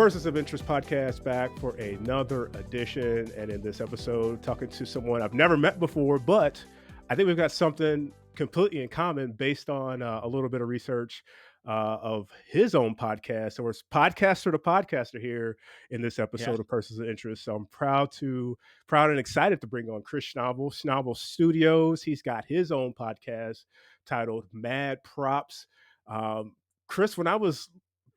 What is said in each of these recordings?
Persons of Interest podcast back for another edition. And in this episode, talking to someone I've never met before, but I think we've got something completely in common based on a little bit of research of his own podcast. So it's podcaster to podcaster here in this Yeah. episode of Persons of Interest. So I'm proud and excited to bring on Chris Schnabel, Schnabel Studios. He's got his own podcast titled Mad Props. Chris, when I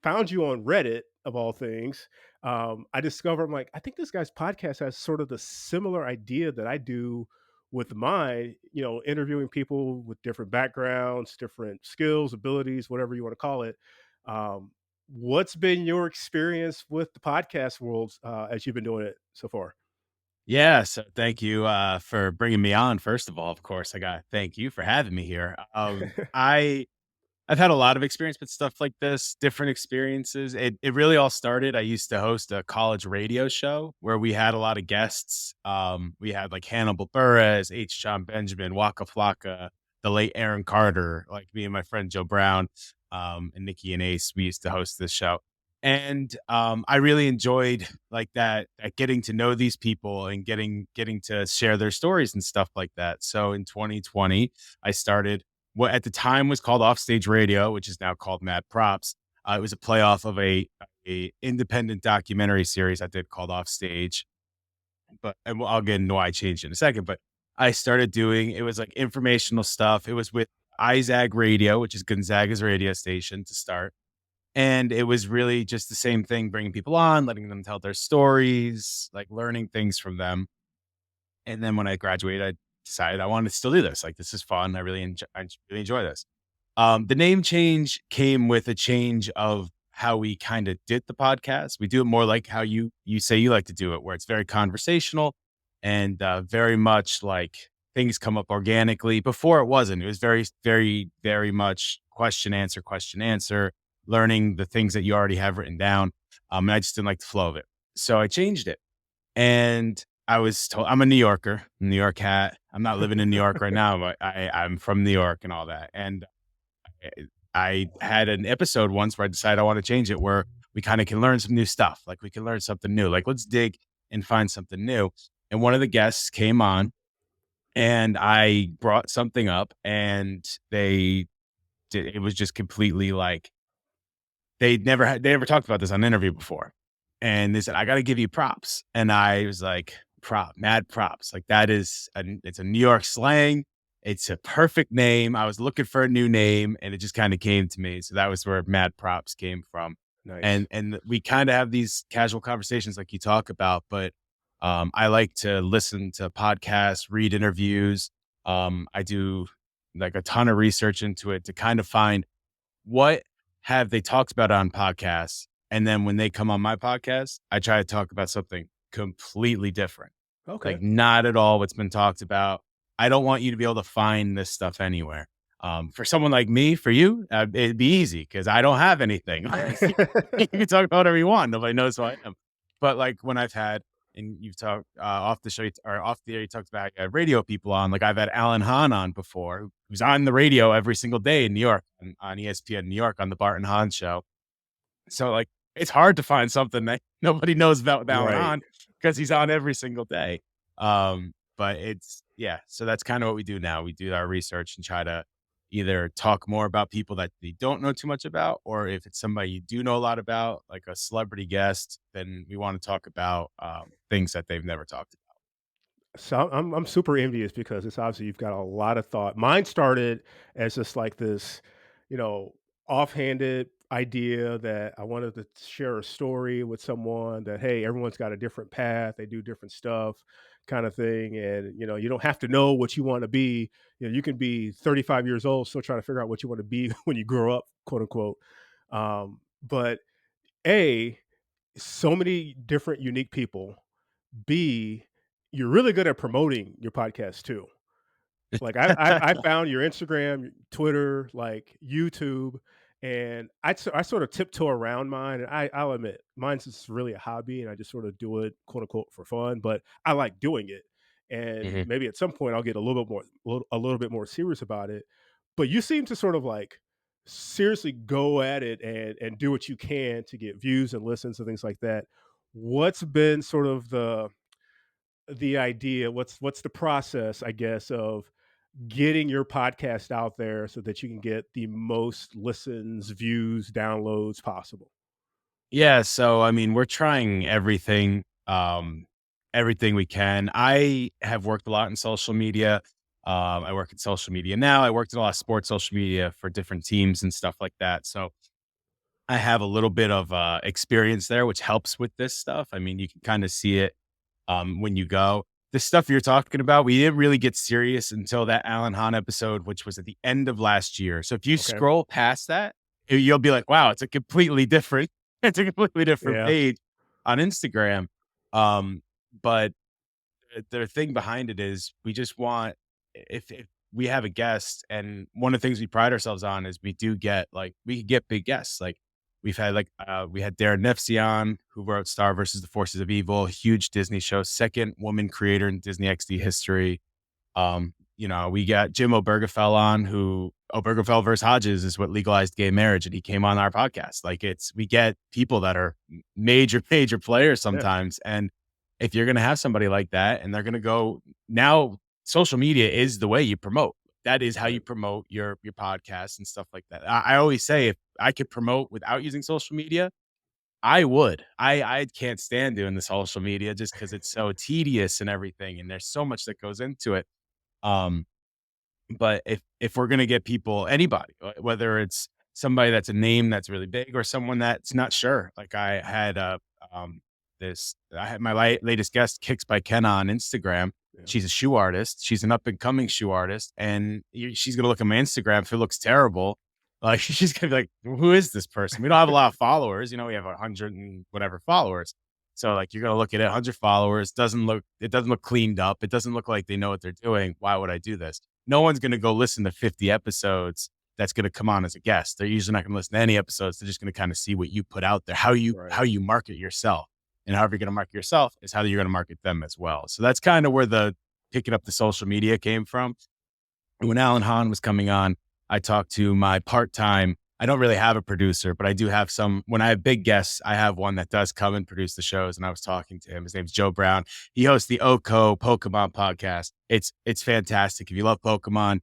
found you on Reddit of all things, I discovered, I'm like, I think this guy's podcast has sort of the similar idea that I do with mine, interviewing people with different backgrounds, different skills, abilities, whatever you want to call it. What's been your experience with the podcast world as you've been doing it so far? Yeah. So thank you for bringing me on. First of all, of course, I got to thank you for having me here. I've had a lot of experience with stuff like this, different experiences. It really all started. I used to host a college radio show where we had a lot of guests. We had like Hannibal Buress, H. John Benjamin, Waka Flocka, the late Aaron Carter, like me and my friend Joe Brown, and Nikki and Ace. We used to host this show. And I really enjoyed like that getting to know these people and getting to share their stories and stuff like that. So in 2020, I started what at the time was called Offstage Radio, which is now called Mad Props. It was a playoff of a independent documentary series I did called Offstage, and I'll get into why I changed it in a second. But I started doing it was like informational stuff. It was with IZAG Radio, which is Gonzaga's radio station to start. And it was really just the same thing, bringing people on, letting them tell their stories, like learning things from them. And then when I graduated, I decided I wanted to still do this. Like, this is fun. I really enjoy this. The name change came with a change of how we kind of did the podcast. We do it more like how you say you like to do it, where it's very conversational and very much like things come up organically. Before it wasn't. It was very, very, very much question, answer, learning the things that you already have written down. And I just didn't like the flow of it. So I changed it. And I was told, I'm a New Yorker, New York hat. I'm not living in New York right now, but I'm from New York and all that. And I had an episode once where I decided I want to change it, where we kind of can learn some new stuff. Like we can learn something new. Like let's dig and find something new. And one of the guests came on and I brought something up and it was just completely like, they never talked about this on an interview before. And they said, I got to give you props. And I was like, mad props. Like it's a New York slang. It's a perfect name. I was looking for a new name and it just kind of came to me. So that was where mad props came from. Nice. And we kind of have these casual conversations like you talk about, but I like to listen to podcasts, read interviews. I do like a ton of research into it to kind of find what have they talked about on podcasts. And then when they come on my podcast, I try to talk about something completely different. Okay. Like not at all what's been talked about. I don't want you to be able to find this stuff anywhere. For someone like me, for you, it'd be easy because I don't have anything. You can talk about whatever you want. Nobody knows who I am. But like when I've had, and you've talked off the show or off the air, you talked about radio people on. Like I've had Alan Hahn on before, who's on the radio every single day in New York on ESPN New York on the Bart and Hahn show. So like it's hard to find something that nobody knows about with Alan Hahn because he's on every single day. But so that's kind of what we do now. We do our research and try to either talk more about people that they don't know too much about, or if it's somebody you do know a lot about, like a celebrity guest, then we want to talk about things that they've never talked about. So I'm super envious because it's obviously you've got a lot of thought. Mine started as just like this, offhanded idea that I wanted to share a story with someone that, hey, everyone's got a different path, they do different stuff, kind of thing. And you don't have to know what you want to be. You can be 35 years old still trying to figure out what you want to be when you grow up, quote unquote. But A, so many different unique people. B, you're really good at promoting your podcast too. Like I found your Instagram, your Twitter, like YouTube, and I sort of tiptoe around mine. And I'll admit, mine's just really a hobby, and I just sort of do it, quote unquote, for fun. But I like doing it, and maybe at some point I'll get a little bit more serious about it. But you seem to sort of like seriously go at it and do what you can to get views and listens and things like that. What's been sort of the idea? What's the process, I guess, of getting your podcast out there so that you can get the most listens, views, downloads possible? Yeah, so I mean, we're trying everything we can. I have worked a lot in social media. I work in social media now. I worked in a lot of sports social media for different teams and stuff like that. So I have a little bit of experience there, which helps with this stuff. I mean, you can kind of see it when you go. The stuff you're talking about, we didn't really get serious until that Alan Hahn episode, which was at the end of last year. So if you Okay. scroll past that, you'll be like, wow, it's a completely different, it's a completely different Yeah. page on Instagram. Um, but the thing behind it is we just want if we have a guest, and one of the things we pride ourselves on is we do get like we get big guests. Like we've had we had Darren Nefsey on, who wrote Star versus the Forces of Evil, huge Disney show, second woman creator in Disney XD history. We got Jim Obergefell on, who Obergefell versus Hodges is what legalized gay marriage, and he came on our podcast. Like we get people that are major, major players Yeah. sometimes. And if you're gonna have somebody like that and they're gonna go now, social media is the way you promote. That is how you Right. promote your podcast and stuff like that. I always say if I could promote without using social media, I would. I can't stand doing the social media just because it's so tedious and everything, and there's so much that goes into it. Um, but if we're gonna get people, anybody, whether it's somebody that's a name that's really big or someone that's not sure, like um I had my latest guest, Kicks by Kenna on Instagram. Yeah. She's a shoe artist. She's an up and coming shoe artist, and she's gonna look at my Instagram. If it looks terrible, like she's gonna be like, "Who is this person?" We don't have a lot of followers. We have 100 and whatever followers. So like you're gonna look at it, 100 followers, it doesn't look cleaned up. It doesn't look like they know what they're doing. Why would I do this? No one's going to go listen to 50 episodes that's going to come on as a guest. They're usually not going to listen to any episodes. They're just going to kind of see what you put out there, Right. how you market yourself. And however you're going to market yourself is how you're going to market them as well. So that's kind of where the picking up the social media came from. When Alan Hahn was coming on, I talked to my part-time, I don't really have a producer, but I do have some. When I have big guests, I have one that does come and produce the shows. And I was talking to him. His name's Joe Brown. He hosts the Oko Pokemon podcast. It's fantastic. If you love Pokemon,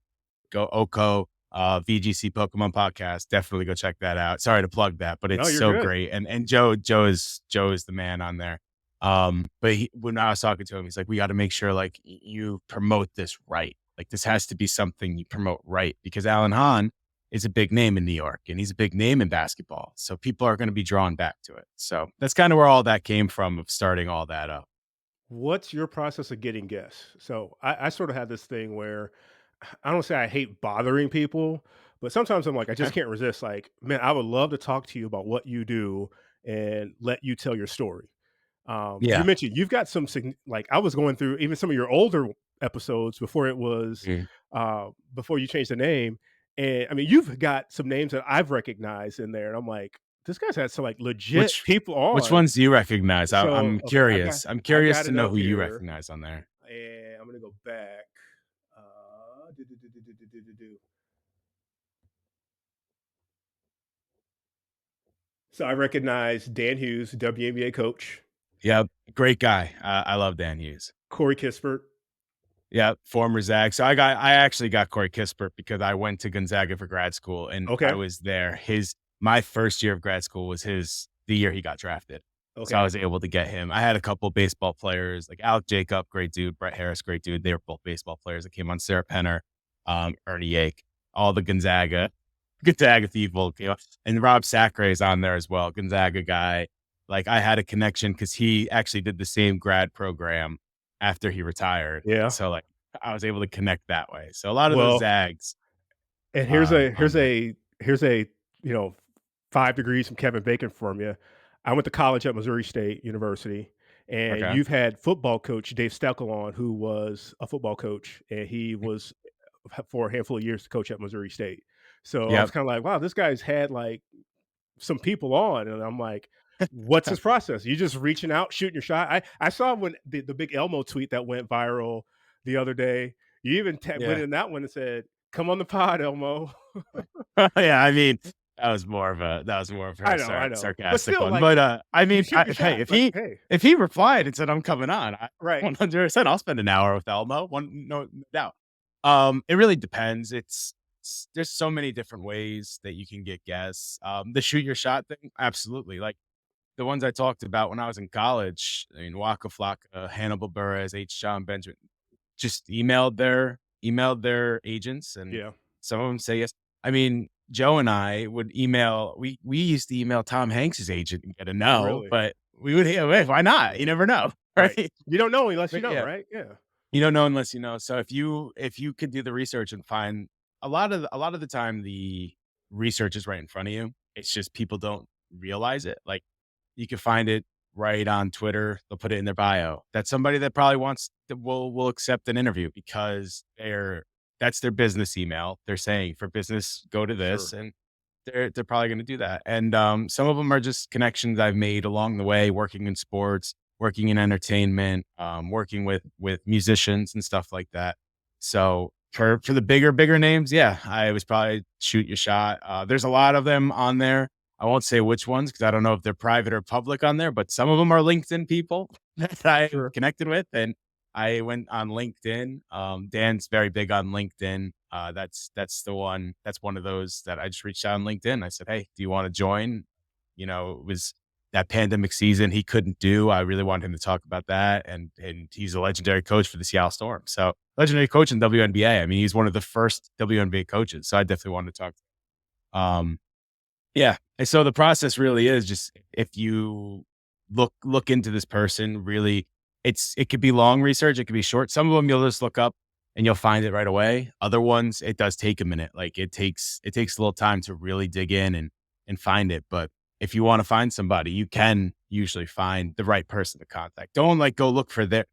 go Oko, VGC Pokemon podcast. Definitely go check that out. Sorry to plug that, but No, it's you're so good. great. And Joe is the man on there. But when I was talking to him, he's like, we got to make sure like you promote this right. Like this has to be something you promote right, because Alan Hahn is a big name in New York and he's a big name in basketball. So people are going to be drawn back to it. So that's kind of where all that came from, of starting all that up. What's your process of getting guests? So I sort of have this thing where I don't say I hate bothering people, but sometimes I'm like, I just Okay. can't resist. Like, man, I would love to talk to you about what you do and let you tell your story. You Yeah. mentioned you've got like I was going through even some of your older episodes before it was Mm. before you changed the name, and I mean you've got some names that I've recognized in there, and I'm like, this guy's had some like legit Which people which on. ones do you recognize? So I'm okay, curious. I'm I curious got to it know up who you here, recognize on there. and I'm gonna go back. Do, do, do, do, do, do, do, do, do. So I recognize Dan Hughes, WNBA coach, Yep. Great guy. I love Dan Hughes. Corey Kispert. Yeah, former Zag. So I actually got Corey Kispert because I went to Gonzaga for grad school and I Okay, was there. My first year of grad school was the year he got drafted. So I okay, was able to get him. I had a couple baseball players like Alec Jacob, great dude, Brett Harris, great dude. They were both baseball players that came on. Sarah Penner, Ernie Yake, all the Gonzaga people, and Rob Sacre is on there as well, Gonzaga guy. Like I had a connection because he actually did the same grad program after he retired. yeah. So, like, I was able to connect that way. So a lot of those Well, Zags, and here's a on here's there. a here's a you know 5 degrees from Kevin Bacon from you. I went to college at Missouri State University, and Okay. you've had football coach Dave Steckel on, who was a football coach, and he was for a handful of years the coach at Missouri State. So I was Yep. kind of like, wow, this guy's had like some people on, and I'm like, what's his process? You just reaching out, shooting your shot. I saw when the big Elmo tweet that went viral the other day. You even went Yeah. in that one and said, come on the pod, Elmo. Yeah, I mean, that was more of a I know, but sarcastic still, one, like, but, I you mean, shoot your hey, shot. Like, hey, if he replied and said, "I'm coming on," I right, 100%, I'll spend an hour with Elmo, no doubt. It really depends, there's so many different ways that you can get guests. The shoot your shot thing, absolutely, like, the ones I talked about when I was in college, I mean, Waka Flocka, Hannibal Buress, H. John Benjamin, just emailed their agents, and yeah, some of them say yes. I mean, Joe and I would email we used to email Tom Hanks's agent and get a no, really, but we would, yeah, why not? You never know, right. right? You don't know unless you But know, yeah, right? Yeah, you don't know unless you know. So if you could do the research and find a lot of the time the research is right in front of you. It's just people don't realize it. Like you can find it right on Twitter. They'll put it in their bio. That's somebody that probably wants to, will accept an interview because that's their business email. They're saying for business, go to this, sure, and they're probably going to do that. And some of them are just connections I've made along the way, working in sports, working in entertainment, working with musicians and stuff like that. So for the bigger names, yeah, I was probably shoot your shot. There's a lot of them on there. I won't say which ones because I don't know if they're private or public on there, but some of them are LinkedIn people that I'm sure. connected with, and I went on LinkedIn. Dan's very big on LinkedIn. That's the one. That's one of those that I just reached out on LinkedIn. I said, "Hey, do you want to join?" You know, it was that pandemic season he couldn't do. I really wanted him to talk about that, and he's a legendary coach for the Seattle Storm. So legendary coach in WNBA. I mean, he's one of the first WNBA coaches. So I definitely wanted to talk. Yeah, and so the process really is just if you look into this person, really, it could be long research, it could be short. Some of them you'll just look up and you'll find it right away. Other ones, it does take a minute. Like it takes a little time to really dig in and find it. But if you want to find somebody, you can usually find the right person to contact. Don't like go look for their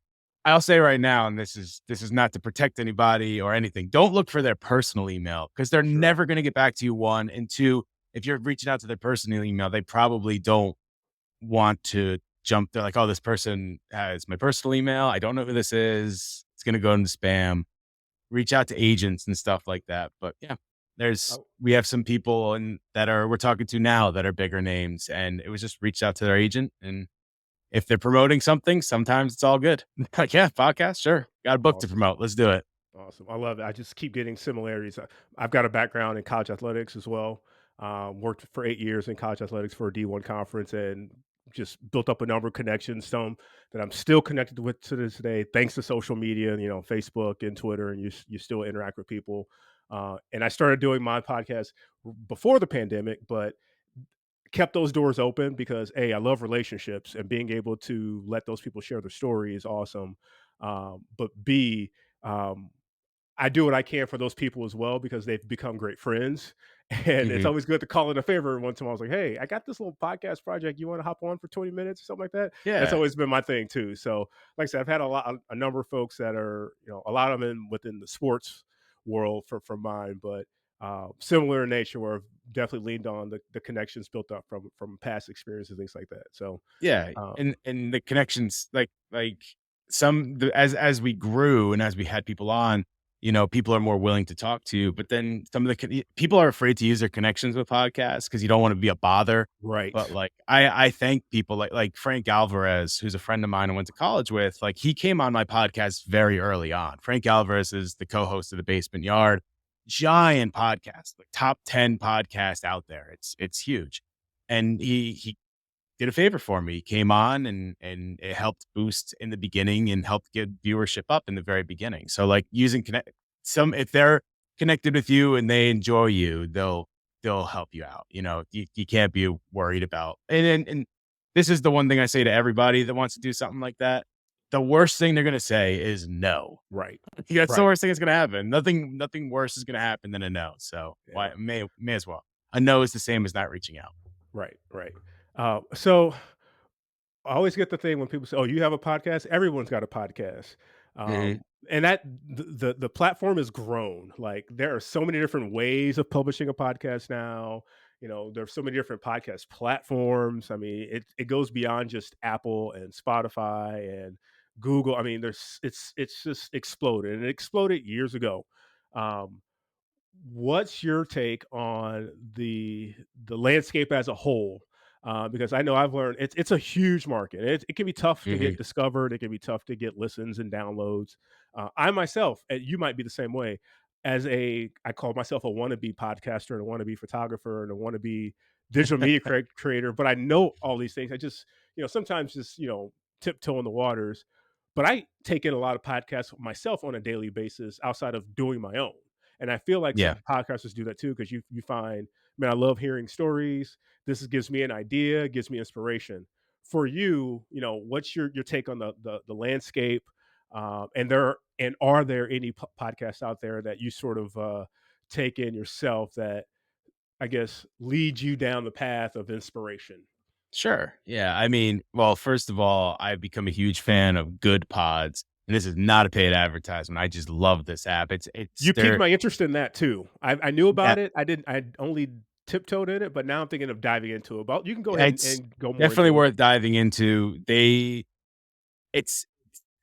I'll say right now, and this is not to protect anybody or anything. Don't look for their personal email because they're Sure. never going to get back to you. One and two, if you're reaching out to their personal email, they probably don't want to jump. They're like, oh, this person has my personal email. I don't know who this is. It's going to go into spam. Reach out to agents and stuff like that. But yeah, Oh, we have some people and that are we're talking to now that are bigger names, and it was just reach out to their agent, and if they're promoting something, sometimes it's all good. Like, yeah, podcast, sure, got a book to awesome. promote. Let's do it. Awesome. I love it. I just keep getting similarities. I've got a background in college athletics as well. Worked for 8 years in college athletics for a D1 conference and just built up a number of connections, some that I'm still connected with to this day, thanks to social media, Facebook and Twitter, and you still interact with people. And I started doing my podcast before the pandemic, but kept those doors open because A, I love relationships and being able to let those people share their story is awesome. But B, um, I do what I can for those people as well because they've become great friends. And it's Mhm. always good to call in a favor once in a while. I was like, hey, I got this little podcast project. You want to hop on for 20 minutes or something like that? That's Yeah, always been my thing too. So, like I said, I've had a number of folks that are, a lot of them within the sports world for mine, but similar in nature where I've definitely leaned on the connections built up from past experiences, things like that. So, yeah, um, and the connections, as we grew and as we had people on, people are more willing to talk to you. But then some of people are afraid to use their connections with podcasts because you don't want to be a bother. But right, like I thank people like Frank Alvarez, who's a friend of mine I went to college with. Like he came on my podcast very early on. Frank Alvarez is the co-host of the Basement Yard, giant podcast, like top 10 podcast out there. It's huge, and he did a favor for me. He came on and it helped boost in the beginning and helped get viewership up in the very beginning. So like using connect some if they're connected with you and they enjoy you, they'll help you out. You can't be worried about and this is the one thing I say to everybody that wants to do something like that. The worst thing they're gonna say is no. right, That's the right, worst thing that's gonna happen. Nothing worse is gonna happen than a no. So why yeah, may as well. A no is the same as not reaching out. right, right. So I always get the thing when people say, "Oh, you have a podcast?" Everyone's got a podcast, Mhm. and that the platform has grown. Like there are so many different ways of publishing a podcast now. There's so many different podcast platforms. I mean, it goes beyond just Apple and Spotify and Google. I mean, it's just exploded, and it exploded years ago. Um, what's your take on the landscape as a whole? Because I know I've learned it's a huge market. It can be tough to Mhm. get discovered. It can be tough to get listens and downloads. I myself, and you might be the same way. I call myself a wannabe podcaster and a wannabe photographer and a wannabe digital media creator. But I know all these things. I just sometimes just tiptoe in the waters. But I take in a lot of podcasts myself on a daily basis outside of doing my own. And I feel like Yeah. some podcasters do that too because you find, man, I love hearing stories. Gives me an idea, gives me inspiration. For you, what's your take on the landscape? And are there any podcasts out there that you sort of take in yourself that I guess lead you down the path of inspiration? Sure. Yeah. I mean, well, first of all, I've become a huge fan of Good Pods, and this is not a paid advertisement. I just love this app. It's You piqued there. my interest in that too. I knew Yeah, about it. I didn't. I only tiptoed in it, but now I'm thinking of diving into it. But you can go ahead and, it's and go more definitely into it. worth diving into. It's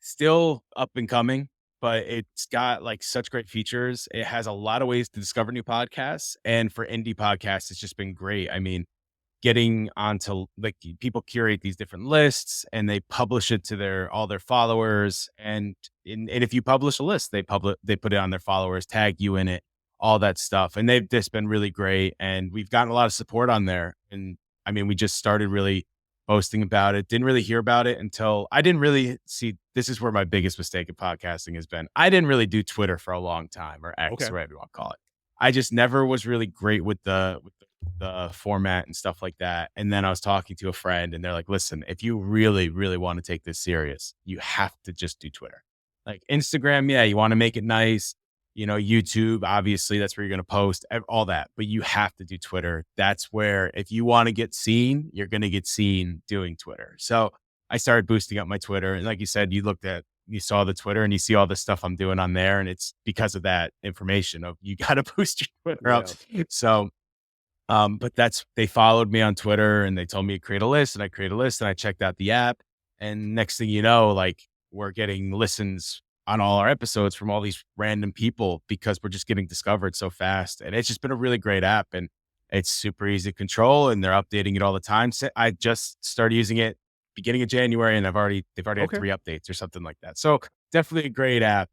still up and coming, but it's got like such great features. It has a lot of ways to discover new podcasts, and for indie podcasts, it's just been great. I mean, getting onto like people curate these different lists and they publish it to their all their followers, and if you publish a list, they put it on their followers, tag you in it, all that stuff, and they've just been really great, and we've gotten a lot of support on there. And I mean, we just started really posting about it. Didn't really hear about it until I didn't really see. This is where my biggest mistake of podcasting has been. I didn't really do Twitter for a long time, or X, Okay. or whatever you want to call it. I just never was really great with the format and stuff like that. And then I was talking to a friend and they're like, listen, if you really, really want to take this serious, you have to just do Twitter. Like Instagram, yeah, you want to make it nice. YouTube, obviously, that's where you're going to post all that, but you have to do Twitter. That's where, if you want to get seen, you're going to get seen doing Twitter. So I started boosting up my Twitter. And like you said, you saw the Twitter and you see all the stuff I'm doing on there. And it's because of that information of you got to boost your Twitter up. Yeah. So but they followed me on Twitter and they told me to create a list, and I created a list and I checked out the app. And next thing you know, like we're getting listens on all our episodes from all these random people because we're just getting discovered so fast. And it's just been a really great app, and it's super easy to control, and they're updating it all the time. So I just started using it beginning of January, and they've already had Okay. 3 updates or something like that. So definitely a great app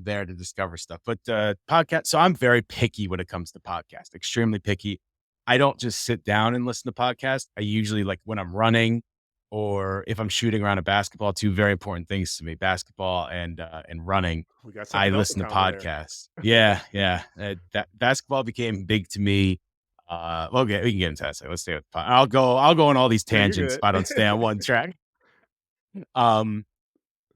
there to discover stuff. But podcast, so I'm very picky when it comes to podcast, extremely picky. I don't just sit down and listen to podcasts. I usually, like when I'm running or if I'm shooting around a basketball, two very important things to me, basketball and running. We got I something else in listen to common there. podcasts. Yeah, yeah. That basketball became big to me. Well, okay, we can get into that. So let's stay with I'll go on all these No, you're tangents if good. I don't stay on one track. Um,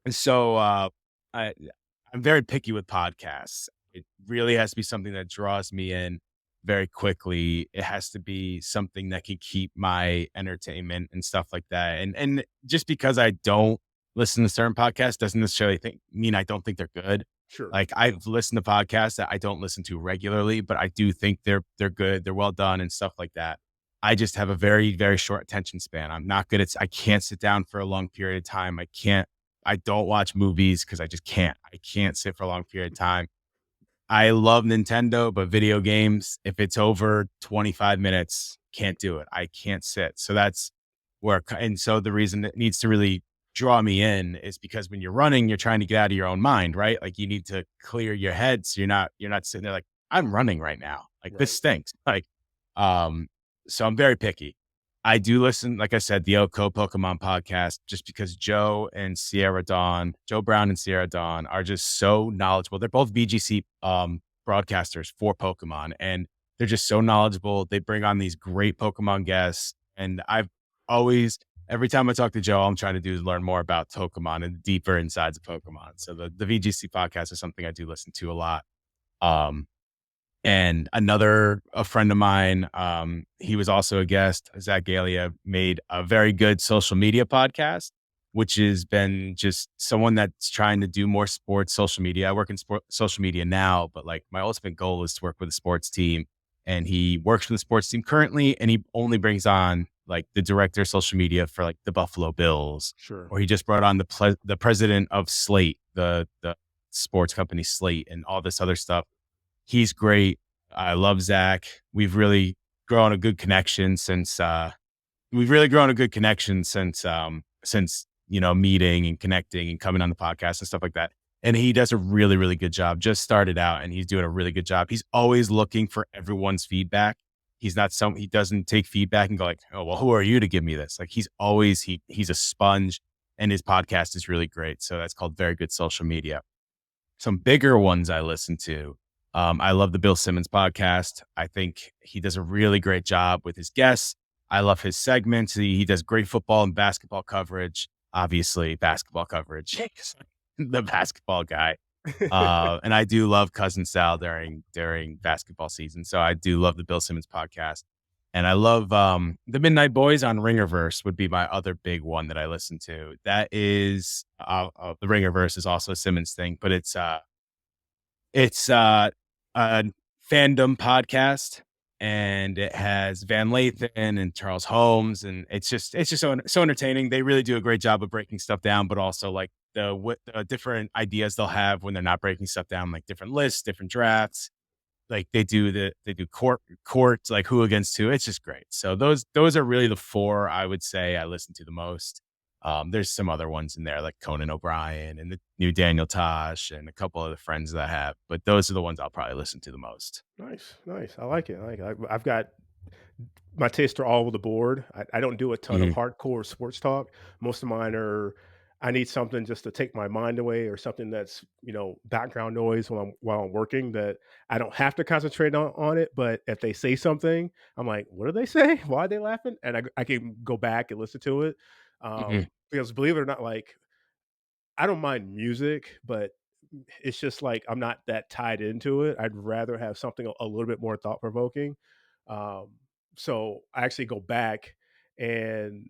and so I I'm very picky with podcasts. It really has to be something that draws me in very quickly. It has to be something that can keep my entertainment and stuff like that. And just because I don't listen to certain podcasts doesn't necessarily mean I don't think they're good. Sure. Like I've listened to podcasts that I don't listen to regularly, but I do think they're good, they're well done and stuff like that. I just have a very, very short attention span. I'm not good at I can't sit down for a long period of time. I don't watch movies because I just can't. I can't sit for a long period of time. I love Nintendo, but video games, if it's over 25 minutes, can't do it. I can't sit. So that's and so the reason it needs to really draw me in is because when you're running, you're trying to get out of your own mind, right? Like you need to clear your head. So you're not sitting there like, I'm running right now. Like this Right. stinks. Um, so I'm very picky. I do listen, like I said, the Oko Pokemon podcast, just because Joe Brown and Sierra Dawn are just so knowledgeable. They're both VGC broadcasters for Pokemon, and they're just so knowledgeable. They bring on these great Pokemon guests. And I've always, every time I talk to Joe, all I'm trying to do is learn more about Pokemon and deeper insides of Pokemon. So the VGC podcast is something I do listen to a lot. Um, and a friend of mine, he was also a guest, Zach Galia, made a very good social media podcast, which has been just someone that's trying to do more sports social media. I work in social media now, but like my ultimate goal is to work with a sports team. And he works with the sports team currently, and he only brings on like the director of social media for like the Buffalo Bills, Sure. or he just brought on the president of Slate, the sports company Slate, and all this other stuff. He's great. I love Zach. We've really grown a good connection since, we've really grown a good connection since, meeting and connecting and coming on the podcast and stuff like that. And he does a really, really good job. Just started out and he's doing a really good job. He's always looking for everyone's feedback. He doesn't take feedback and go like, oh, well, who are you to give me this? Like he's a sponge and his podcast is really great. So that's called Very Good Social Media. Some bigger ones I listen to. I love the Bill Simmons podcast. I think he does a really great job with his guests. I love his segments. He does great football and basketball coverage. Obviously, basketball coverage. The basketball guy. And I do love Cousin Sal during basketball season. So I do love the Bill Simmons podcast. And I love the Midnight Boys on Ringerverse would be my other big one that I listen to. That is the Ringerverse is also a Simmons thing, but it's a fandom podcast, and it has Van Lathan and Charles Holmes, and it's just so entertaining. They really do a great job of breaking stuff down, but also like the different ideas they'll have when they're not breaking stuff down, like different lists, different drafts. Like they do court like who against who. It's just great. So those are really the four I would say I listen to the most. There's some other ones in there like Conan O'Brien and the new Daniel Tosh and a couple other friends that I have, but those are the ones I'll probably listen to the most. Nice, nice. I like it. I like it. I've got my tastes are all over the board. I don't do a ton of Mhm. hardcore sports talk. Most of mine are I need something just to take my mind away or something that's, background noise while I'm working that I don't have to concentrate on it. But if they say something, I'm like, what do they say? Why are they laughing? And I can go back and listen to it. Mhm. Because believe it or not, like I don't mind music, but it's just like I'm not that tied into it. I'd rather have something a little bit more thought provoking. Um, so I actually go back and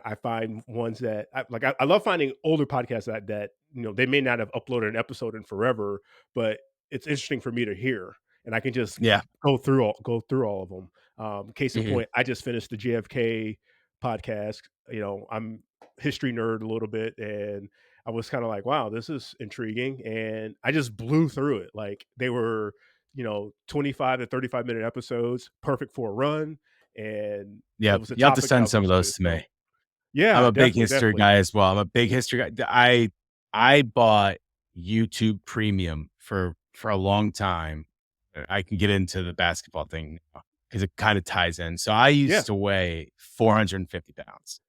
I find ones that I love finding older podcasts that they may not have uploaded an episode in forever, but it's interesting for me to hear, and I can just Yeah. go through all of them. Case in Mhm. point, I just finished the JFK podcast. I'm history nerd a little bit, and I was kind of like, wow, this is intriguing. And I just blew through it. Like they were, 25 to 35-minute episodes, perfect for a run. And it Yep. was a You'll have to topic that I send was some of interested in. those to So me. I'm yeah, a big definitely, history definitely. guy as well. I'm a big history guy. I bought YouTube Premium for a long time. I can get into the basketball thing now because it kind of ties in. So I Yeah. used to weigh 450 pounds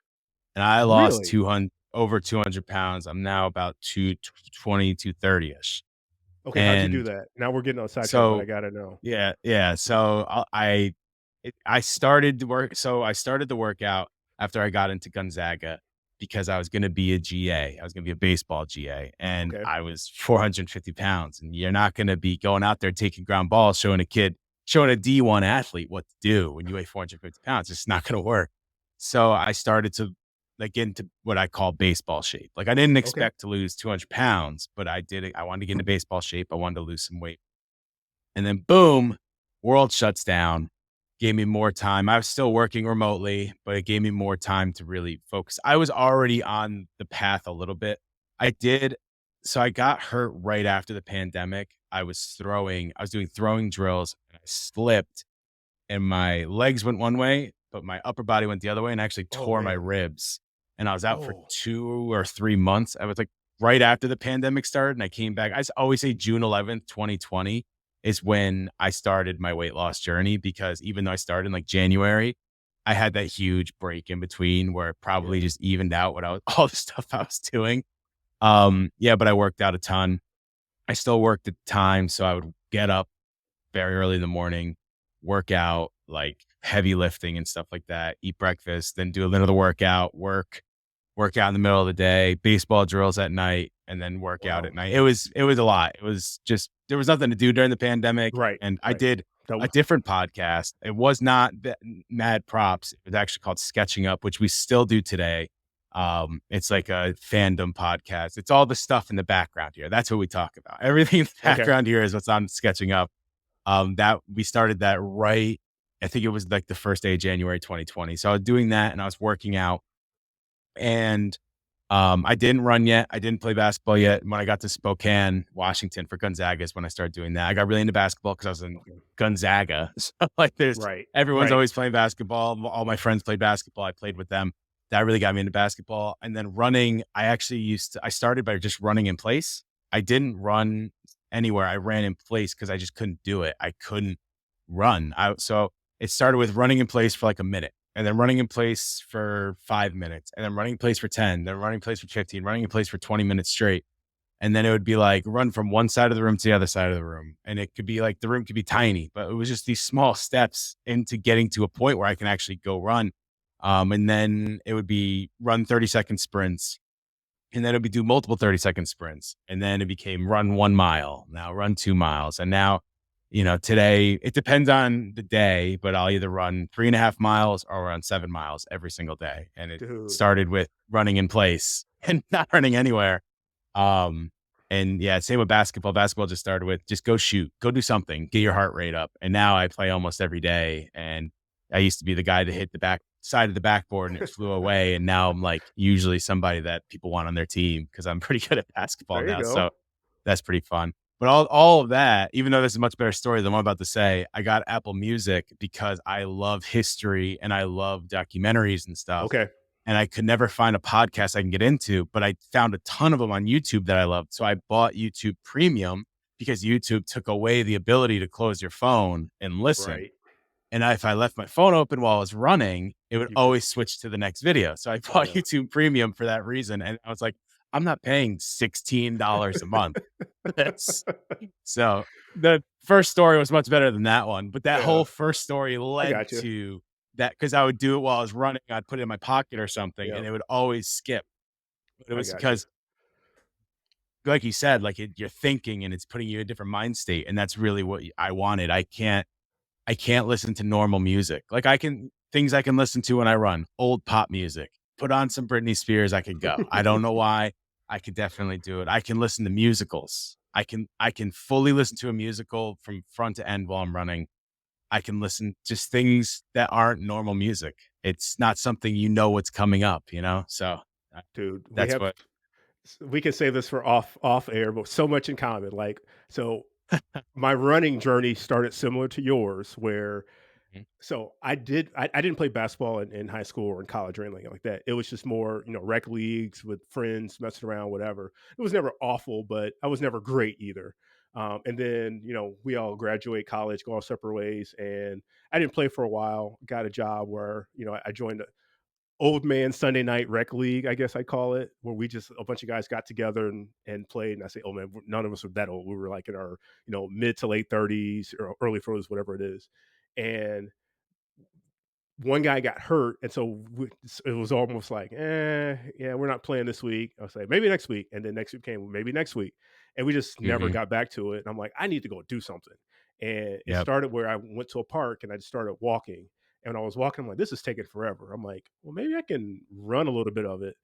and I lost Really? 200 over 200 pounds. I'm now about 220, 230 ish. Okay. How'd you do And that? Now we're getting on sidetrack, but I so got to know. yeah, yeah. So I started to work. So I started the workout after I got into Gonzaga because I was going to be a GA. I was going to be a baseball GA, and Okay. I was 450 pounds. And you're not going to be going out there taking ground balls, showing a D1 athlete what to do when you weigh 450 pounds. It's not going to work. So I started to like get into what I call baseball shape. Like I didn't Okay. expect to lose 200 pounds, but I did it. I wanted to get into baseball shape. I wanted to lose some weight. And then boom, world shuts down, gave me more time. I was still working remotely, but it gave me more time to really focus. I was already on the path a little bit. I did so I got hurt right after the pandemic. I was doing throwing drills and I slipped and my legs went one way, but my upper body went the other way and actually Oh tore my man. ribs. And I was out for Oh, 2 or 3 months. I was like right after the pandemic started and I came back. Always say June 11th, 2020 is when I started my weight loss journey because even though I started in like January, I had that huge break in between where it probably yeah. just evened out what I was all the stuff I was doing. Yeah, but I worked out a ton. I still worked at the time, so I would get up very early in the morning, work out, like heavy lifting and stuff like that, eat breakfast, then do a little of the workout, work out in the middle of the day, baseball drills at night, and then work out at Wow. night. It was a lot. It was just there was nothing to do during the pandemic, Right. and I Right. did That a was different podcast. It was not Mad Props. It was actually called Sketching Up, which we still do today. It's like a fandom podcast. It's all the stuff in the background here. That's what we talk about. Everything in the okay. background here is what's on Sketching Up. That we started that right. I think it was like the first day of January 2020. So I was doing that and I was working out. And I didn't run yet. I didn't play basketball yet. When I got to Spokane, Washington for Gonzaga is when I started doing that. I got really into basketball because I was in Okay. Gonzaga. So like there's Right. everyone's Right. always playing basketball. All my friends played basketball. I played with them. That really got me into basketball. And then running, I started by just running in place. I didn't run anywhere. I ran in place because I just couldn't do it. I couldn't run. So it started with running in place for like a minute and then running in place for 5 minutes and then running in place for 10, then running in place for 15, running in place for 20 minutes straight. And then it would be like run from one side of the room to the other side of the room. And it could be like the room could be tiny, but it was just these small steps into getting to a point where I can actually go run. And then it would be run 30-second sprints. And then it'd be do multiple 30-second sprints. And then it became run 1 mile, now run 2 miles. And now, today it depends on the day, but I'll either run 3.5 miles or run 7 miles every single day. And it Dude. started with running in place and not running anywhere. Um, and yeah, same with basketball. Basketball just started with just go shoot, go do something, get your heart rate up. And now I play almost every day. And I used to be the guy that hit the back side of the backboard and it flew away. And now I'm like usually somebody that people want on their team because I'm pretty good at basketball There you now. go. So that's pretty fun. But all of that, even though this is a much better story than what I'm about to say, I got Apple Music because I love history and I love documentaries and stuff Okay. and I could never find a podcast I can get into, but I found a ton of them on YouTube that I loved. So I bought YouTube Premium because YouTube took away the ability to close your phone and listen. Right. And if I left my phone open while I was running, it would You could. always switch to the next video. So I bought Yeah. YouTube Premium for that reason. And I was like, I'm not paying $16 a month for this. So the first story was much better than that one, but that Yeah. whole first story I led got you. to that because I would do it while I was running. I'd put it in my pocket or something, Yeah. and it would always skip. But it I was got you. because, like you said, like you're thinking and it's putting you in a different mind state, and that's really what I wanted. I can't listen to normal music. Like I can things I can listen to when I run, old pop music. Put on some Britney Spears, I could go. I don't know why. I could definitely do it. I can listen to musicals. I can fully listen to a musical from front to end while I'm running. I can listen just things that aren't normal music. It's not something what's coming up. So uh, Dude, that's what we can say this for off air, but so much in common. Like, so my running journey started similar to yours, where Mhm. so I didn't play basketball in high school or in college or anything like that. It was just more, rec leagues with friends, messing around, whatever. It was never awful, but I was never great either. And then, we all graduate college, go our separate ways. And I didn't play for a while, got a job where, I joined old man Sunday night rec league, I guess I call it, where we just a bunch of guys got together and played. And I say, oh man, none of us were that old. We were like in our, mid to late 30s or early 40s, whatever it is. And one guy got hurt, and so it was almost like, yeah, we're not playing this week. I was like, maybe next week, and then next week came, well, maybe next week, and we just never Mhm. got back to it. And I'm like, I need to go do something, and it Yep. started where I went to a park and I just started walking. And when I was walking, I'm like, this is taking forever. I'm like, well, maybe I can run a little bit of it.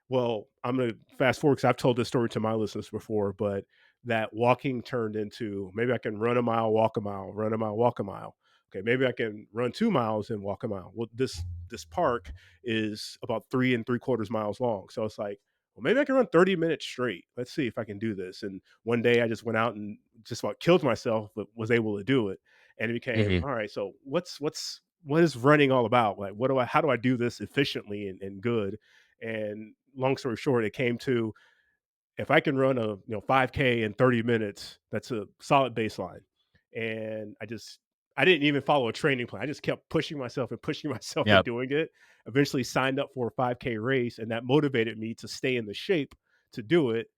Well, I'm going to fast forward because I've told this story to my listeners before, but that walking turned into maybe I can run a mile, walk a mile, run a mile, walk a mile. Okay, maybe I can run 2 miles and walk a mile. Well, this park is about 3.75 miles long, so it's like, well, maybe I can run 30 minutes straight. Let's see if I can do this. And one day I just went out and just about killed myself, but was able to do it. And it became Mhm. all right. So what is running all about? Like, how do I do this efficiently and good? And long story short, it came to if I can run a 5K in 30 minutes, that's a solid baseline. And I didn't even follow a training plan. I just kept pushing myself and pushing myself and Yep. doing it. Eventually signed up for a 5K race, and that motivated me to stay in the shape to do it.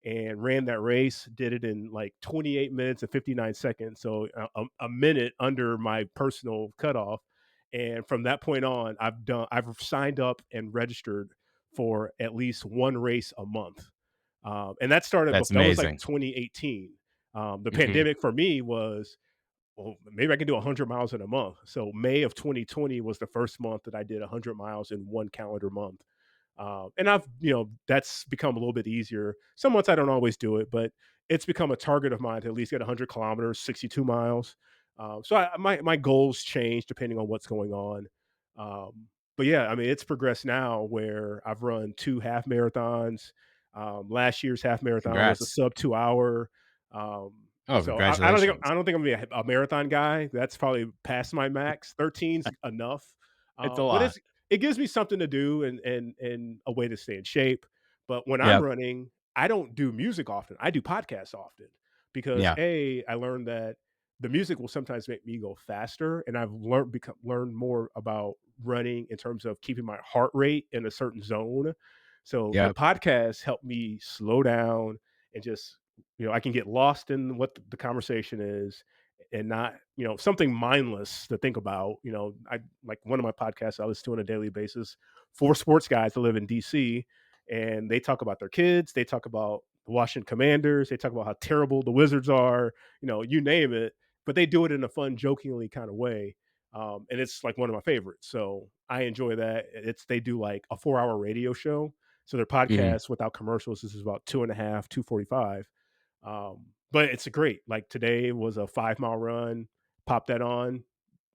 And ran that race, did it in like 28 minutes and 59 seconds. So a minute under my personal cutoff. And from that point on, I've signed up and registered for at least one race a month. And that started, That's but that was like amazing. 2018. The Mhm. pandemic for me was, well, maybe I can do 100 miles in a month. So May of 2020 was the first month that I did 100 miles in one calendar month. And that's become a little bit easier. Some months I don't always do it, but it's become a target of mine to at least get 100 kilometers, 62 miles. So my goals change depending on what's going on. Um, but yeah, I mean, it's progressed now where I've run 2 half marathons. Last year's half marathon was a Congrats. sub 2 hour. Um, Oh, so I don't think congratulations. I don't think I'm gonna be a marathon guy. That's probably past my max. 13's enough. It's a But lot. it gives me something to do and a way to stay in shape. But when I'm Yep. running, I don't do music often. I do podcasts often because Yeah. I learned that the music will sometimes make me go faster, and I've learned more about running in terms of keeping my heart rate in a certain zone. So the Yep. podcast helped me slow down and just, I can get lost in what the conversation is and not, something mindless to think about. I like one of my podcasts I listen to on a daily basis, four sports guys that live in DC, and they talk about their kids, they talk about the Washington Commanders, they talk about how terrible the Wizards are, you name it, but they do it in a fun, jokingly kind of way. And it's like one of my favorites. So I enjoy that. They do like a 4 hour radio show. So their Mhm. podcast without commercials, this is about 2.5, 2:45. But it's a great, like today was a 5 mile run, pop that on,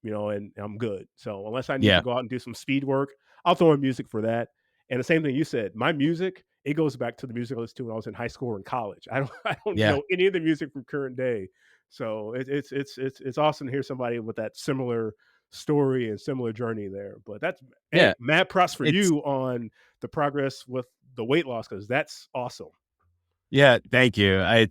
and I'm good. So unless I need to Yeah. go out and do some speed work, I'll throw in music for that. And the same thing you said, my music, it goes back to the music I listened to when I was in high school or in college. I don't Yeah. know any of the music from current day. So it's awesome to hear somebody with that similar story and similar journey there. But that's, Yeah. hey, mad props for It's you on the progress with the weight loss because that's awesome. yeah, thank you. I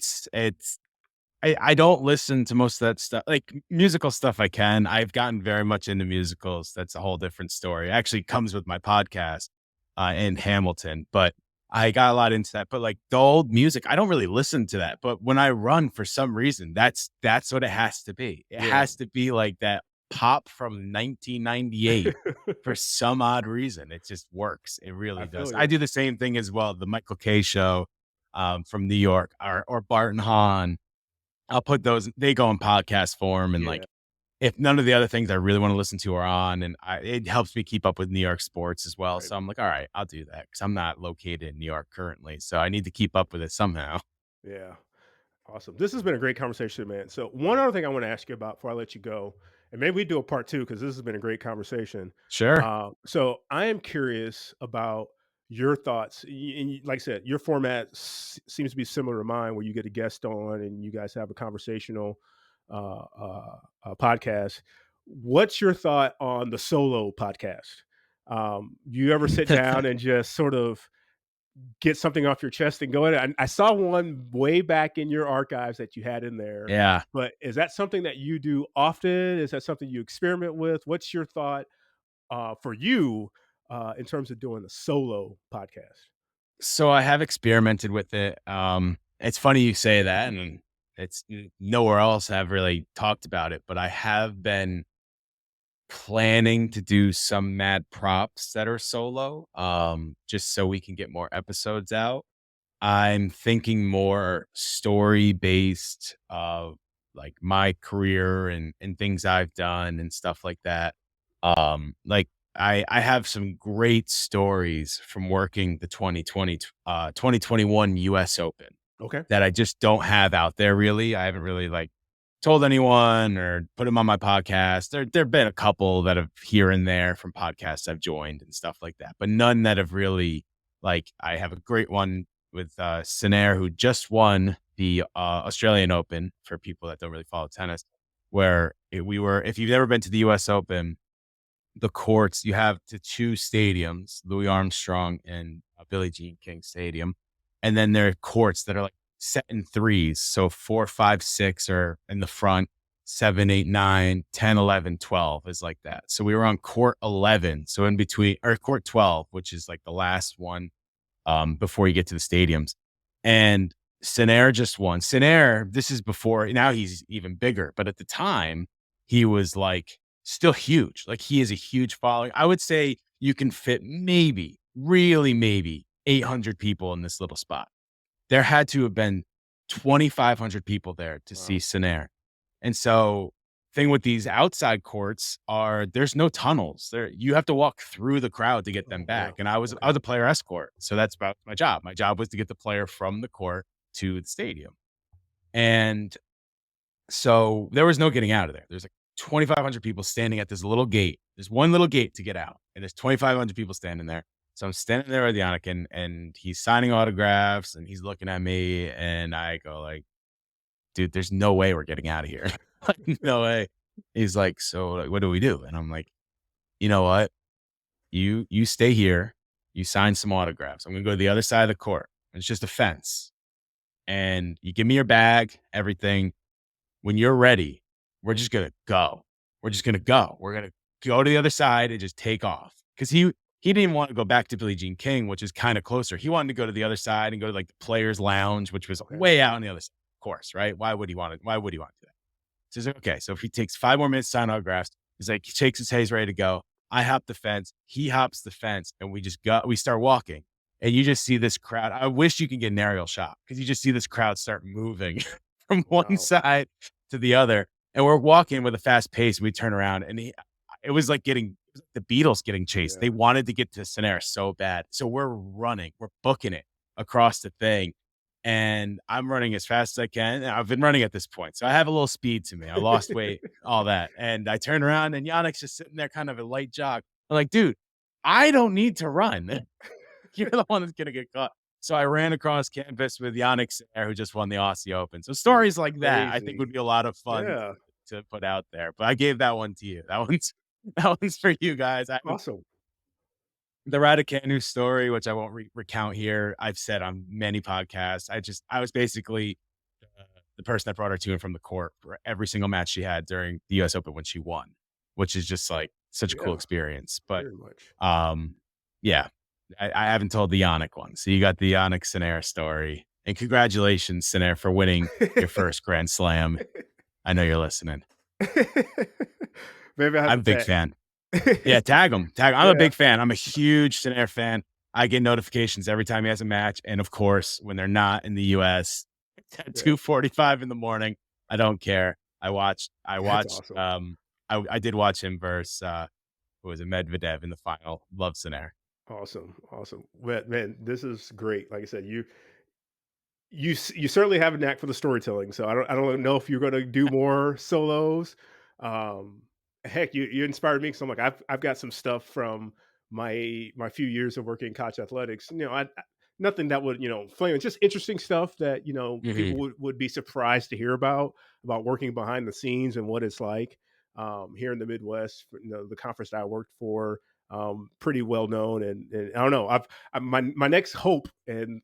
don't listen to most of that stuff. Like musical stuff I can. I've gotten very much into musicals. That's a whole different story. It actually comes with my podcast in Hamilton, but I got a lot into that. But like the old music, I don't really listen to that. But when I run for some reason, that's what it has to be. It Yeah. has to be like that pop from 1998 for some odd reason. It just works. It I really does. feel I you. do the same thing as well. The Michael K show from New York or Bart and Hahn. I'll put those they go in podcast form and, Yeah. like, if none of the other things I really wanna listen to are on, and it helps me keep up with New York sports as well, Right. so I'm like, "Alright, I'll do that because 'cause I'm not located in New York currently, so I need to keep up with it somehow." Yeah. Awesome. This has been a great conversation, man. So one other thing I want to ask you about before I let you go, and maybe we do a part two because this has been a great conversation. Sure. So I am curious about your thoughts. Like I said, your format seems to be similar to mine, where you get a guest on and you guys have a conversational podcast. What's your thought on the solo podcast? You ever sit down and just sort of get something off your chest and go in. I saw one way back in your archives that you had in there, Yeah. but is that something that you do often? Is that something you experiment with? What's your thought for you in terms of doing a solo podcast? So I have experimented with it, it's funny you say that, and it's n nowhere else have really talked about it, but I have been planning to do some mad props that are solo, just so we can get more episodes out. I'm thinking more story based of like my career and things I've done and stuff like that. Like I have some great stories from working the 2021 US Open Okay. that I just don't have out there really. I haven't really like told anyone or put them on my podcast. There've been a couple that have here and there from podcasts I've joined and stuff like that, but none that have really like I have a great one with Sinner who just won the Australian Open for people that don't really follow tennis, where we were if you've ever been to the US Open, the courts, you have to choose stadiums, Louis Armstrong and Billie Jean King Stadium. And then there are courts that are like set in threes. So 4, 5, 6 are in the front, 7, 8, 9, 10, 11, 12 is like that. So we were on court 11. So in between, or court 12, which is like the last one before you get to the stadiums. And Sinner just won. Sinner, this is before, now he's even bigger. But at the time, he was like still huge. Like he is a huge following. I would say you can fit maybe, really maybe 800 people in this little spot. There had to have been 2,500 people there to see Wow. Sinner. And so thing with these outside courts are there's no tunnels. There you have to walk through the crowd to get them Oh back. wow. And I Okay. was a player escort. So that's about my job. My job was to get the player from the court to the stadium. And so there was no getting out of there. There's a 2,500 people standing at this little gate. There's one little gate to get out, and there's 2,500 people standing there. So I'm standing there with Yannick, and he's signing autographs, and he's looking at me, and I go like, "Dude, there's no way we're getting out of here. Like, no way." He's like, "So, like, what do we do?" And I'm like, "You know what? You stay here. You sign some autographs. I'm gonna go to the other side of the court. It's just a fence, and you give me your bag, everything. When you're ready, we're just gonna go. We're just gonna go. We're gonna go to the other side and just take off." Because he didn't want to go back to Billie Jean King, which is kind of closer. He wanted to go to the other side and go to like the players' lounge, which was Okay. way out on the other side. Of course, right? Why would he want it? Why would he want to do that? So he's like, okay, so if he takes 5 more minutes to sign autographs, he's like, he shakes his head, he's ready to go. I hop the fence, he hops the fence, and we start walking. And you just see this crowd. I wish you could get an aerial shot because you just see this crowd start moving from one Wow. side to the other. And we're walking with a fast pace. We turn around and it was like the Beatles getting chased. Yeah. They wanted to get to Sonera so bad. So we're running, we're booking it across the thing. And I'm running as fast as I can. And I've been running at this point. So I have a little speed to me. I lost weight, all that. And I turn around and Yannick's just sitting there, kind of a light jog. I'm like, dude, I don't need to run. You're the one that's going to get caught. So I ran across campus with Yannick Sinner, who just won the Aussie Open. So That's stories like that, I think would crazy. be a lot of fun Yeah. to put out there. But I gave that one to you. That one's that one's for you guys. Awesome. The Raducanu story, which I won't recount here, I've said on many podcasts. I was basically the person that brought her to and from the court for every single match she had during the U.S. Open when she won, which is just like such a cool Yeah, experience. But very much. um, yeah, I haven't told the Yannick one, so you got the Yannick Sinner story, and congratulations, Sinner, for winning your first Grand Slam. I know you're listening. Maybe I have I'm to a big tag. fan. Yeah, tag him. Tag. I'm a Yeah, big fan. I'm a huge Sinner fan. I get notifications every time he has a match, and of course, when they're not in the US at yeah. 2:45 in the morning, I don't care. I That's watched, awesome. I did watch him versus, who was it, Medvedev in the final. Love Sinner. Awesome, awesome. Man, this is great. Like I said, you certainly have a knack for the storytelling. So I don't know if you're going to do more solos. Um, Heck, you inspired me because I'm like I've got some stuff from my few years of working in college athletics. Nothing that would flame. Just interesting stuff that people Mhm. would be surprised to hear about working behind the scenes and what it's like here in the Midwest. The conference that I worked for. Pretty well known, and I don't know. My next hope, and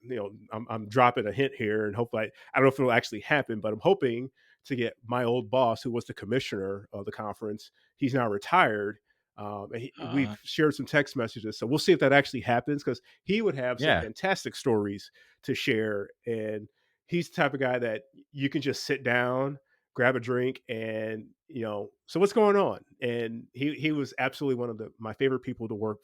I'm dropping a hint here, and hopefully I don't know if it'll actually happen, but I'm hoping to get my old boss, who was the commissioner of the conference. He's now retired. And we've Uh, shared some text messages, so we'll see if that actually happens because he would have some yeah. fantastic stories to share, and he's the type of guy that you can just sit down, grab a drink, and so what's going on? And he was absolutely one of my favorite people to work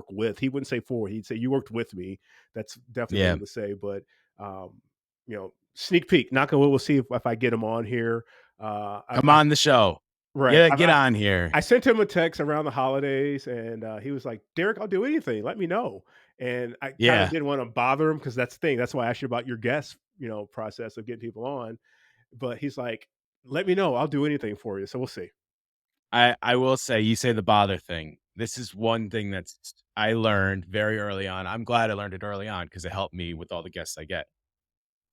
with. He wouldn't say for, he'd say you worked with me. That's definitely what he Yeah. would say. But sneak peek, knock on wood, we'll see if I get him on here. Come I've on the show. right. Yeah, get on here. I sent him a text around the holidays, and he was like, "Derek, I'll do anything. Let me know." And I kind of Yeah. didn't want to bother him because that's the thing. That's why I asked you about your guest, process of getting people on. But he's like, "Let me know. I'll do anything for you." So we'll see. I will say, you say the bother thing. This is one thing that's I learned very early on. I'm glad I learned it early on because it helped me with all the guests I get.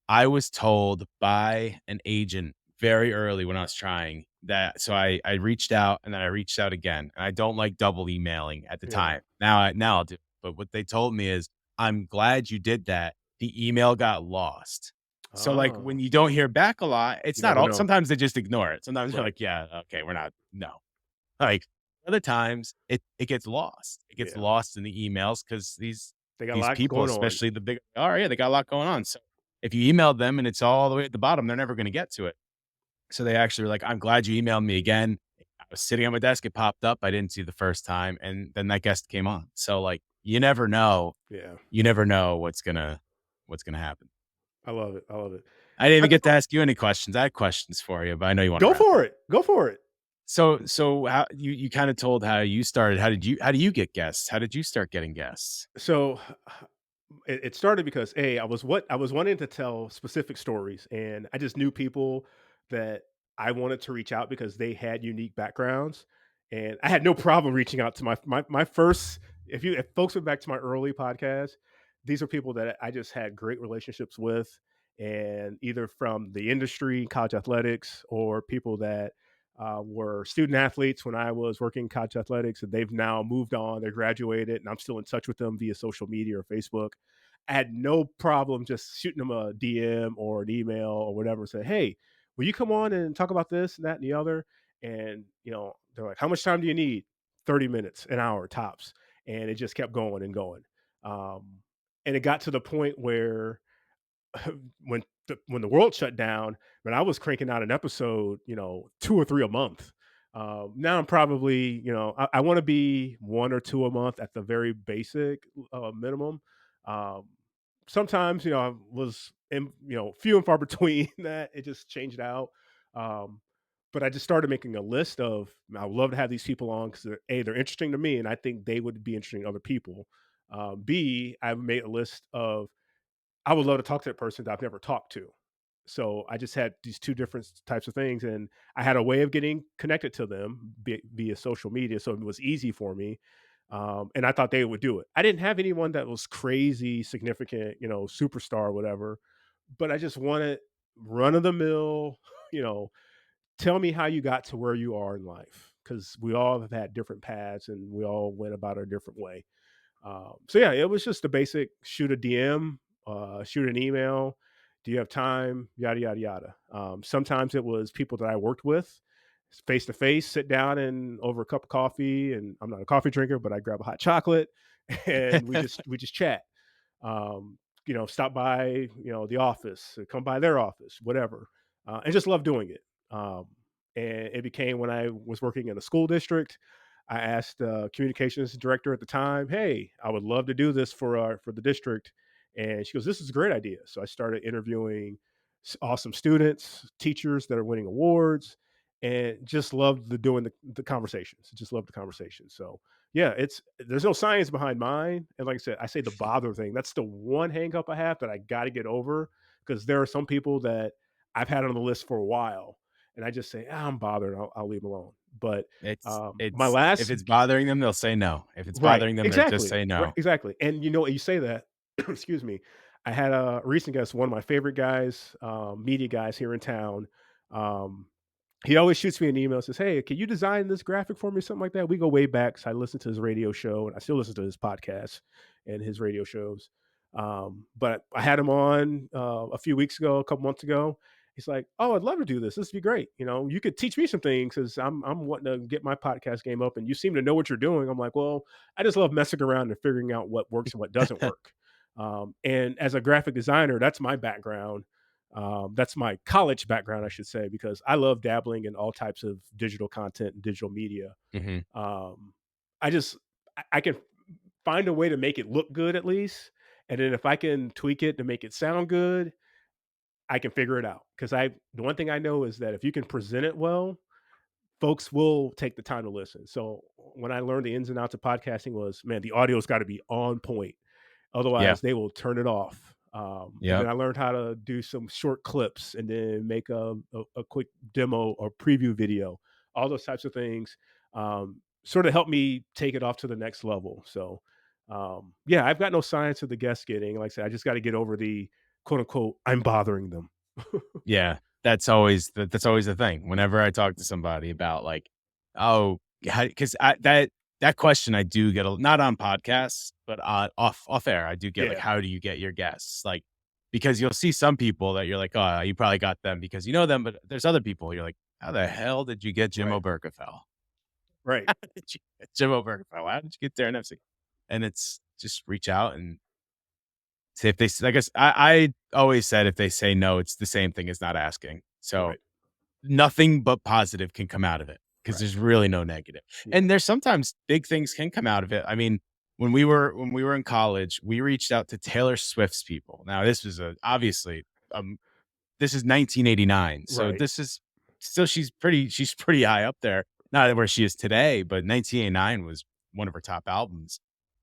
I was told by an agent very early when I was trying that, so I reached out and then I reached out again, and I don't like double emailing at the Yeah. time. Now I'll do, but what they told me is, "I'm glad you did that. The email got lost." So, like, when Oh, you don't hear back a lot, it's you not never all, know. sometimes they just ignore it. Sometimes they're Right. like, "Yeah, okay, we're not, no." Like, other times, it gets lost. It gets Yeah. lost in the emails because They got a these lot people, going on. especially the big, oh, yeah, they got a lot going on. So if you emailed them and it's all the way at the bottom, they're never gonna get to it. So they actually were like, "I'm glad you emailed me again." I was sitting on my desk, it popped up, I didn't see the first time, and then that guest came on. So, like, Yeah. you never know what's gonna happen. I love it. I love it. I didn't I even just get to ask you any questions. I had questions for you, but I know you wanna Go wrap for up. it. Go for it. So how you kinda told how you started. How do you get guests? How did you start getting guests? So it started because I was wanting to tell specific stories, and I just knew people that I wanted to reach out because they had unique backgrounds, and I had no problem reaching out to my first. If folks went back to my early podcast, these are people that I just had great relationships with, and either from the industry, college athletics, or people that were student athletes when I was working in college athletics, and they've now moved on, they graduated, and I'm still in touch with them via social media or Facebook. I had no problem just shooting them a DM or an email or whatever, and say, "Hey, will you come on and talk about this and that and the other?" And they're like, "How much time do you need?" 30 minutes, an hour tops. And it just kept going and going. Um, and it got to the point where when the world shut down, when I was cranking out an episode, 2 or 3 a month. Now I'm probably, I want to be 1 or 2 a month at the very basic minimum. Um, Sometimes, I was few and far between that. It just changed out. Um, but I just started making a list of, I would love to have these people on because they're interesting to me, and I think they would be interesting to other people. B, I've made a list of, I would love to talk to that person that I've never talked to. So I just had these 2 different types of things, and I had a way of getting connected to them via social media, so it was easy for me, and I thought they would do it. I didn't have anyone that was crazy significant, superstar or whatever, but I just wanted run of the mill, you know, tell me how you got to where you are in life, because we all have had different paths and we all went about our different way. So yeah, it was just a basic shoot a DM, shoot an email. Do you have time? Yada yada yada. Sometimes it was people that I worked with, face to face, sit down and over a cup of coffee. And I'm not a coffee drinker, but I grab a hot chocolate, and we just chat. Stop by, the office, come by their office, whatever, and just love doing it. And it became when I was working in a school district. I asked the communications director at the time, "Hey, I would love to do this for the district," and she goes, "This is a great idea." So I started interviewing awesome students, teachers that are winning awards, and just loved doing the conversations. Just loved the conversation. So yeah, there's no science behind mine, and like I said, I say the bother thing. That's the one hang up I have that I got to get over, because there are some people that I've had on the list for a while, and I just say, "I'm bothered. I'll leave them alone." But my It's if last it's bothering them, they'll say no. If it's right, bothering them, they'll just exactly, say right, no. exactly. And you say that, excuse me. I had a recent guest, one of my favorite guys, media guys here in town. Um, he always shoots me an email and says, "Hey, can you design this graphic for me?" Something like that. We go way back. So I listened to his radio show, and I still listen to his podcast and his radio shows. But I had him on a few weeks ago, a couple months ago. He's like, "Oh, I'd love to do this. This would be great. You could teach me some things because I'm wanting to get my podcast game up, and you seem to know what you're doing." I'm like, "Well, I just love messing around and figuring out what works and what doesn't work." And as a graphic designer, that's my background. That's my college background, I should say, because I love dabbling in all types of digital content and digital media. Mhm. Um, I just I can find a way to make it look good at least, and then if I can tweak it to make it sound good, I can figure it out. Because the one thing I know is that if you can present it well, folks will take the time to listen. So when I learned the ins and outs of podcasting was, man, the audio's got to be on point. Yeah. Otherwise, they will turn it off. And then Yep. I learned how to do some short clips and then make a quick demo or preview video. All those types of things sort of help me take it off to the next level. So, yeah, I've got no science of the guests getting. Like I said, I just got to get over the quote unquote, "I'm bothering them." Yeah, that's always the thing. Whenever I talk to somebody about like, oh, because that question I do get not on podcasts, but off air, I do get like, Yeah, how do you get your guests? Like, because you'll see some people that you're like, oh, you probably got them because you know them, but there's other people you're like, how the hell did you get Jim right, Obergefell? right, How did you get Jim Obergefell? How did you get Darren Epstein? And it's just reach out and see if they. I guess I always said if they say no, it's the same thing as not asking. So right, nothing but positive can come out of it because right. there's really no negative. Yeah, And there's sometimes big things can come out of it. I mean, when we were in college, we reached out to Taylor Swift's people. Now, this was obviously um this is 1989. So right, this is still she's pretty high up there. Not where she is today, but 1989 was one of her top albums.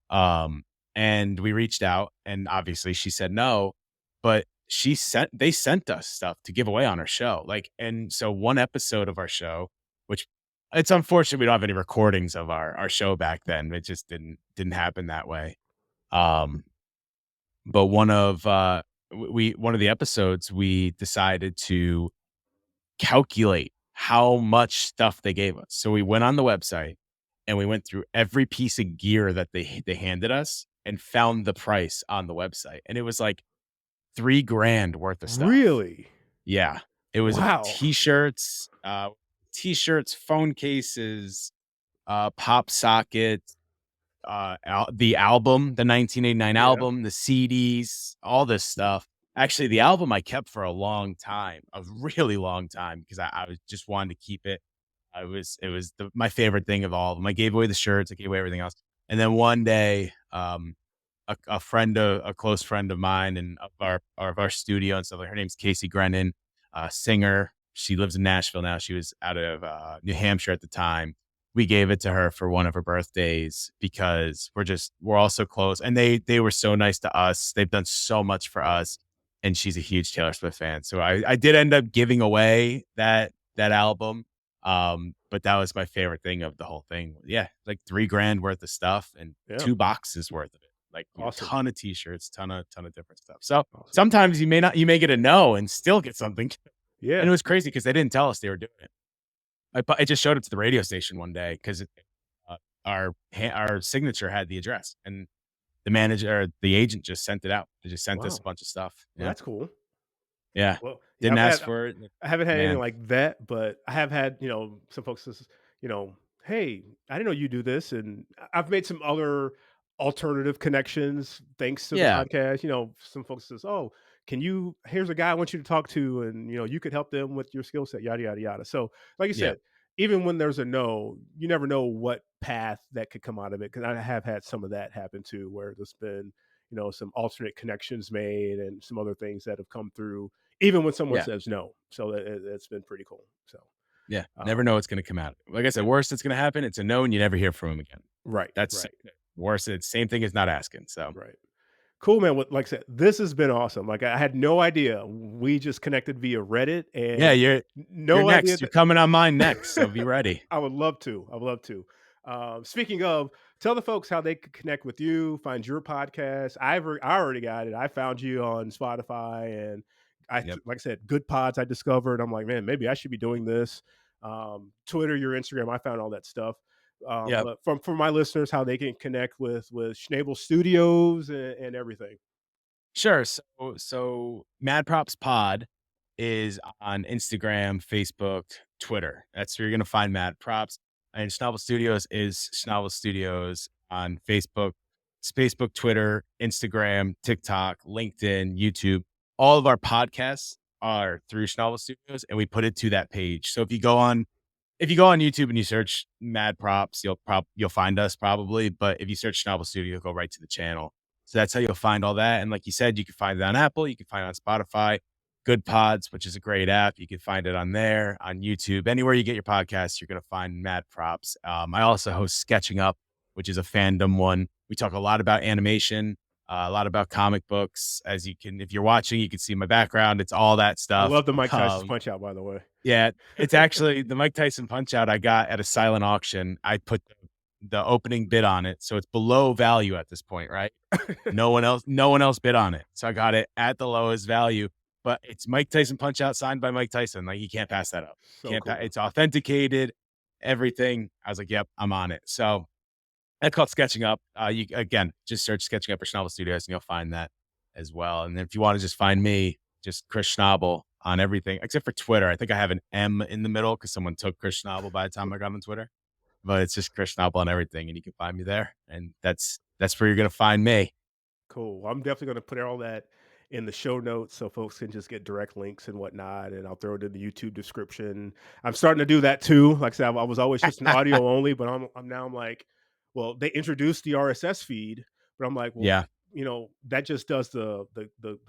Um and we reached out and obviously she said no, but they sent us stuff to give away on our show. Like, and so one episode of our show, which it's unfortunate we don't have any recordings of our show back then. It just didn't happen that way. Um, but one of the episodes we decided to calculate how much stuff they gave us. So we went on the website and we went through every piece of gear that they handed us and found the price on the website. And it was like 3 grand worth of stuff. Really? Yeah. It was Wow. t-shirts, phone cases, pop sockets, the album, the 1989 Yeah. album, the CDs, all this stuff. Actually, the album I kept for a long time, a really long time, because I was just wanted to keep it. It was my favorite thing of all of them. I gave away the shirts, I gave away everything else, and then one day, a close friend of mine and of our studio and stuff, like, her name's Casey Grennan, singer. She lives in Nashville now. She was out of New Hampshire at the time. We gave it to her for one of her birthdays because we're all so close, and they were so nice to us. They've done so much for us, and she's a huge Taylor Swift fan. So I did end up giving away that album. But that was my favorite thing of the whole thing. Yeah, like 3 grand worth of stuff and Yeah. 2 boxes worth of it. Like, Awesome. ton of t-shirts, ton of different stuff. So Awesome. sometimes you may get a no and still get something. And Yeah. it was crazy because they didn't tell us they were doing it. I just showed it to the radio station one day because our signature had the address, and the agent just sent it out. They just sent us a Wow. bunch of stuff. Well, Yeah. that's cool. Yeah. Well, yeah, Didn't ask for it. I haven't had anything Man. like that, but I have had, some folks says, "Hey, I didn't know you do this," and I've made some other alternative connections thanks to the Yeah. podcast. Some folks says, "Oh, can you? Here's a guy I want you to talk to, and you could help them with your skill set." Yada yada yada. So, like you Yeah. said, even when there's a no, you never know what path that could come out of it. Because I have had some of that happen too, where there's been some alternate connections made and some other things that have come through even when someone Yeah. says no. So it's been pretty cool. So, Yeah. Never um, know what's gonna come out. Like I said, yeah, worst that's gonna happen, it's a no and you never hear from him again. right, That's right, worse. It's same thing as not asking. So right. Cool, man. Like I said, this has been awesome. Like I had no idea. We just connected via Reddit, yeah, and you're no idea next. You're that coming on mine next. So be ready. I would love to. I would love to. Speaking of, tell the folks how they could connect with you, find your podcast. I already got it. I found you on Spotify, and Yep. like I said, good pods I discovered. I'm like, man, maybe I should be doing this. Twitter, your Instagram, I found all that stuff. Yep. But for my listeners, how they can connect with Schnabel Studios and everything. Sure. So Mad Props Pod is on Instagram, Facebook, Twitter. That's where you're gonna find Mad Props. And Schnabel Studios is Schnabel Studios on Facebook. It's Facebook, Twitter, Instagram, TikTok, LinkedIn, YouTube. All of our podcasts are through Schnabel Studios, and we put it to that page. So if you go on YouTube and you search Mad Props, you'll find us probably. But if you search Schnabel Studio, go right to the channel. So that's how you'll find all that. And like you said, you can find it on Apple, you can find it on Spotify, Good Pods, which is a great app. You can find it on there, on YouTube, anywhere you get your podcasts, you're gonna find Mad Props. I also host Sketching Up, which is a fandom one. We talk a lot about animation, a lot about comic books. If you're watching, you can see my background. It's all that I stuff. love the Mike Tyson's Punch Out, by the way. Yeah, it's actually the Mike Tyson Punch Out I got at a silent auction. I put the opening bid on it, so it's below value at this point, right? No one else bid on it. So I got it at the lowest value, but it's Mike Tyson Punch Out signed by Mike Tyson. Like, you can't pass that up. So cool. It's authenticated, everything. I was like, "Yep, I'm on it." So that's called Sketching Up. You again, just search Sketching Up or Schnabel Studios and you'll find that as well. And then if you want to just find me, just Chris Schnabel on everything except for Twitter. I think I have an M in the middle because someone took Chris Schnabel by the time I got on Twitter. But it's just Chris Schnabel on everything, and you can find me there. And that's where you're gonna find me. Cool. Well, I'm definitely going to put all that in the show notes so folks can just get direct links and whatnot. And I'll throw it in the YouTube description. I'm starting to do that too. Like I said, I was always just an audio only, but I'm like, well, they introduced the RSS feed, but I'm like, well, Yeah, that just does the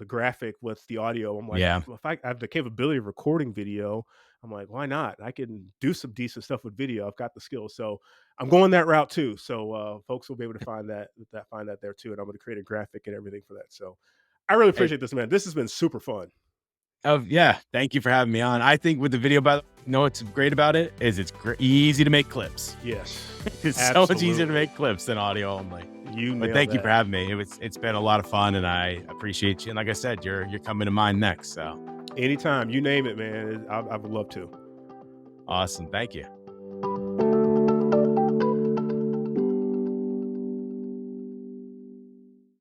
graphic with the audio. I'm like, yeah, well, if I have the capability of recording video, I'm like, why not? I can do some decent stuff with video. I've got the skills. So I'm going that route too. So folks will be able to find that there too. And I'm going to create a graphic and everything for that. So I really Hey, appreciate this, man. This has been super fun. oh yeah, thank you for having me on. I think with the video, by the way, you know what's great about it is it's easy to make clips. Yes, It's so much easier to absolutely. make clips than audio only. You But nailed thank you for that. having me. It's been a lot of fun, and I appreciate you. And like I said, you're coming to mine next. So Anytime, you name it, man. I would love to. awesome. Thank you.